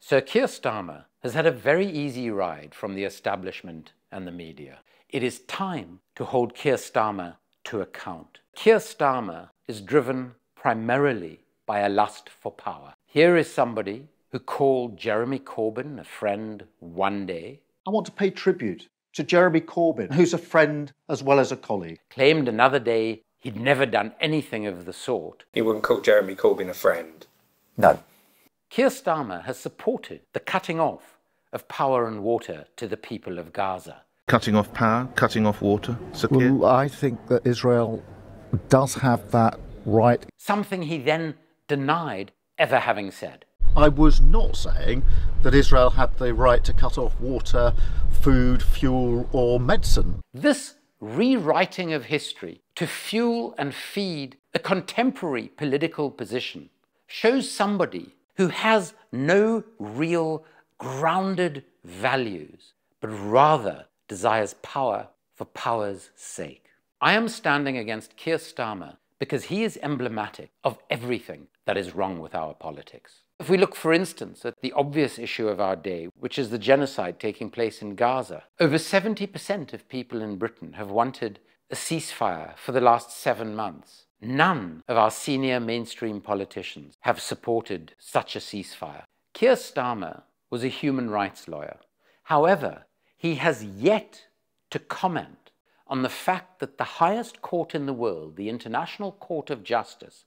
Sir Keir Starmer has had a very easy ride from the establishment and the media. It is time to hold Keir Starmer to account. Keir Starmer is driven primarily by a lust for power. Here is somebody who called Jeremy Corbyn a friend one day. I want to pay tribute to Jeremy Corbyn, who's a friend as well as a colleague. Claimed another day he'd never done anything of the sort. You wouldn't call Jeremy Corbyn a friend? No. Keir Starmer has supported the cutting off of power and water to the people of Gaza. Cutting off power, cutting off water, Sir Keir? Well, I think that Israel does have that right. Something he then denied ever having said. I was not saying that Israel had the right to cut off water, food, fuel or medicine. This rewriting of history to fuel and feed a contemporary political position shows somebody who has no real grounded values, but rather desires power for power's sake. I am standing against Keir Starmer because he is emblematic of everything that is wrong with our politics. If we look, for instance, at the obvious issue of our day, which is the genocide taking place in Gaza, over 70% of people in Britain have wanted a ceasefire for the last 7 months. None of our senior mainstream politicians have supported such a ceasefire. Keir Starmer was a human rights lawyer. However, he has yet to comment on the fact that the highest court in the world, the International Court of Justice,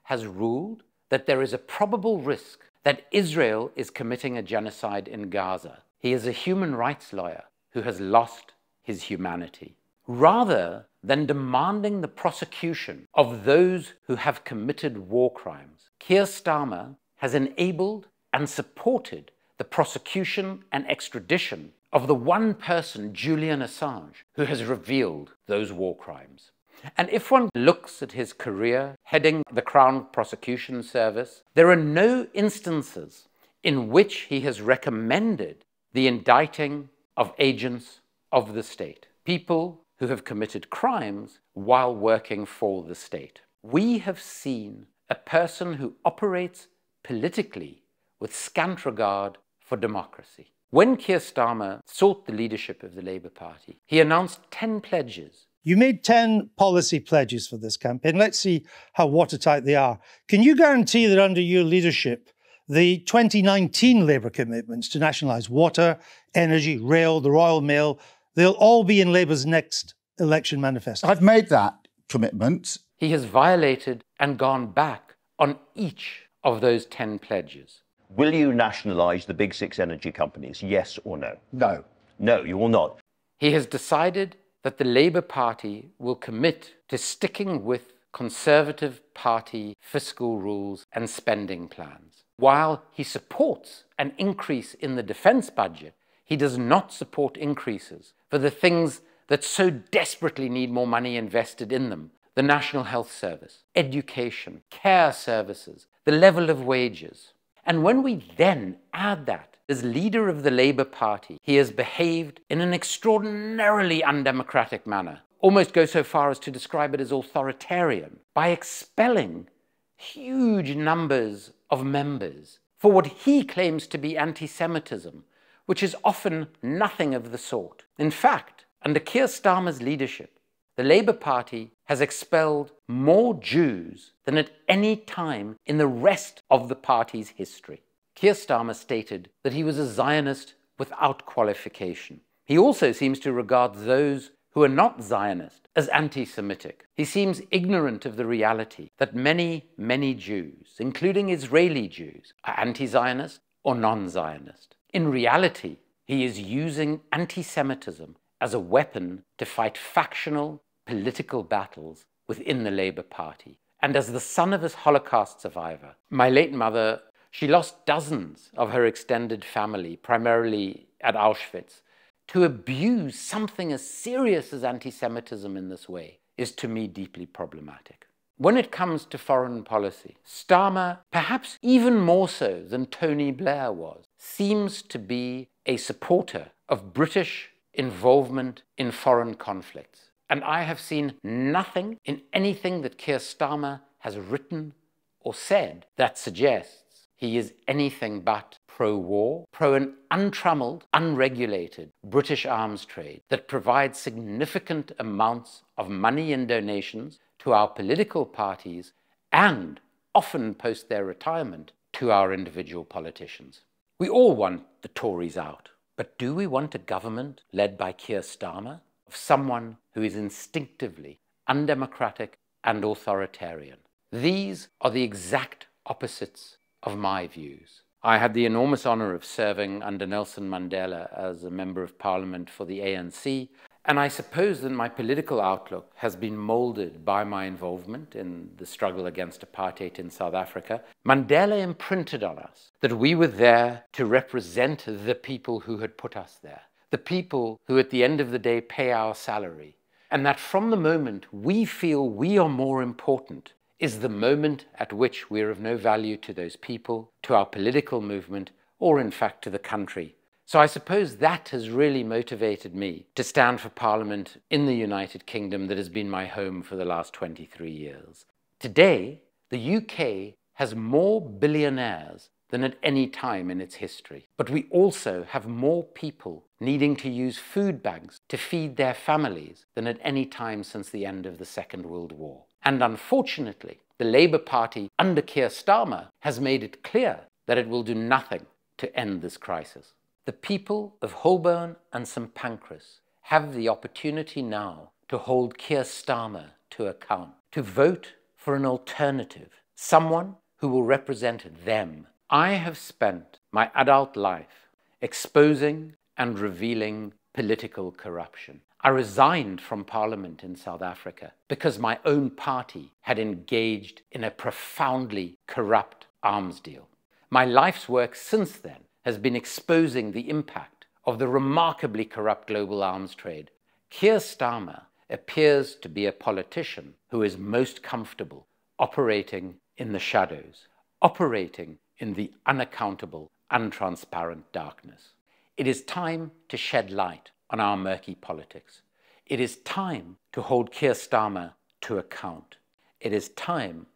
has ruled that there is a probable risk that Israel is committing a genocide in Gaza. He is a human rights lawyer who has lost his humanity. Rather than demanding the prosecution of those who have committed war crimes, Keir Starmer has enabled and supported the prosecution and extradition of the one person, Julian Assange, who has revealed those war crimes. And if one looks at his career heading the Crown Prosecution Service, there are no instances in which he has recommended the indicting of agents of the state, people who have committed crimes while working for the state. We have seen a person who operates politically with scant regard for democracy. When Keir Starmer sought the leadership of the Labour Party, he announced 10 pledges. You made 10 policy pledges for this campaign. Let's see how watertight they are. Can you guarantee that under your leadership, the 2019 Labour commitments to nationalise water, energy, rail, the Royal Mail, they'll all be in Labour's next election manifesto? I've made that commitment. He has violated and gone back on each of those 10 pledges. Will you nationalise the big 6 energy companies, yes or no? No. No, you will not. He has decided that the Labour Party will commit to sticking with Conservative Party fiscal rules and spending plans. While he supports an increase in the defence budget, he does not support increases for the things that so desperately need more money invested in them: the National Health Service, education, care services, the level of wages. And when we then add that, as leader of the Labour Party, he has behaved in an extraordinarily undemocratic manner, almost go so far as to describe it as authoritarian, by expelling huge numbers of members for what he claims to be anti-Semitism, which is often nothing of the sort. In fact, under Keir Starmer's leadership, the Labour Party has expelled more Jews than at any time in the rest of the party's history. Keir Starmer stated that he was a Zionist without qualification. He also seems to regard those who are not Zionist as anti-Semitic. He seems ignorant of the reality that many, many Jews, including Israeli Jews, are anti-Zionist or non-Zionist. In reality, he is using anti-Semitism as a weapon to fight factional political battles within the Labour Party. And as the son of a Holocaust survivor, my late mother, she lost dozens of her extended family, primarily at Auschwitz. To abuse something as serious as anti-Semitism in this way is, to me, deeply problematic. When it comes to foreign policy, Starmer, perhaps even more so than Tony Blair was, seems to be a supporter of British involvement in foreign conflicts. And I have seen nothing in anything that Keir Starmer has written or said that suggests he is anything but pro-war, pro an untrammeled, unregulated British arms trade that provides significant amounts of money and donations to our political parties and often post their retirement to our individual politicians. We all want the Tories out, but do we want a government led by Keir Starmer, of someone who is instinctively undemocratic and authoritarian? These are the exact opposites of my views. I had the enormous honor of serving under Nelson Mandela as a member of parliament for the ANC, and I suppose that my political outlook has been molded by my involvement in the struggle against apartheid in South Africa. Mandela imprinted on us that we were there to represent the people who had put us there, the people who at the end of the day pay our salary, and that from the moment we feel we are more important is the moment at which we are of no value to those people, to our political movement, or in fact to the country. So I suppose that has really motivated me to stand for Parliament in the United Kingdom that has been my home for the last 23 years. Today, the UK has more billionaires than at any time in its history. But we also have more people needing to use food bags to feed their families than at any time since the end of the Second World War. And unfortunately, the Labour Party under Keir Starmer has made it clear that it will do nothing to end this crisis. The people of Holborn and St Pancras have the opportunity now to hold Keir Starmer to account, to vote for an alternative, someone who will represent them. I have spent my adult life exposing and revealing political corruption. I resigned from Parliament in South Africa because my own party had engaged in a profoundly corrupt arms deal. My life's work since then has been exposing the impact of the remarkably corrupt global arms trade. Keir Starmer appears to be a politician who is most comfortable operating in the shadows, operating in the unaccountable, untransparent darkness. It is time to shed light on our murky politics. It is time to hold Keir Starmer to account. It is time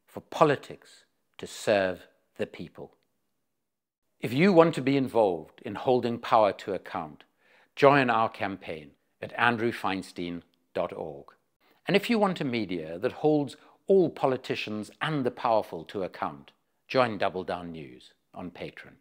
for politics to serve the people. If you want to be involved in holding power to account, join our campaign at andrewfeinstein.org. And if you want a media that holds all politicians and the powerful to account, join Double Down News on Patreon.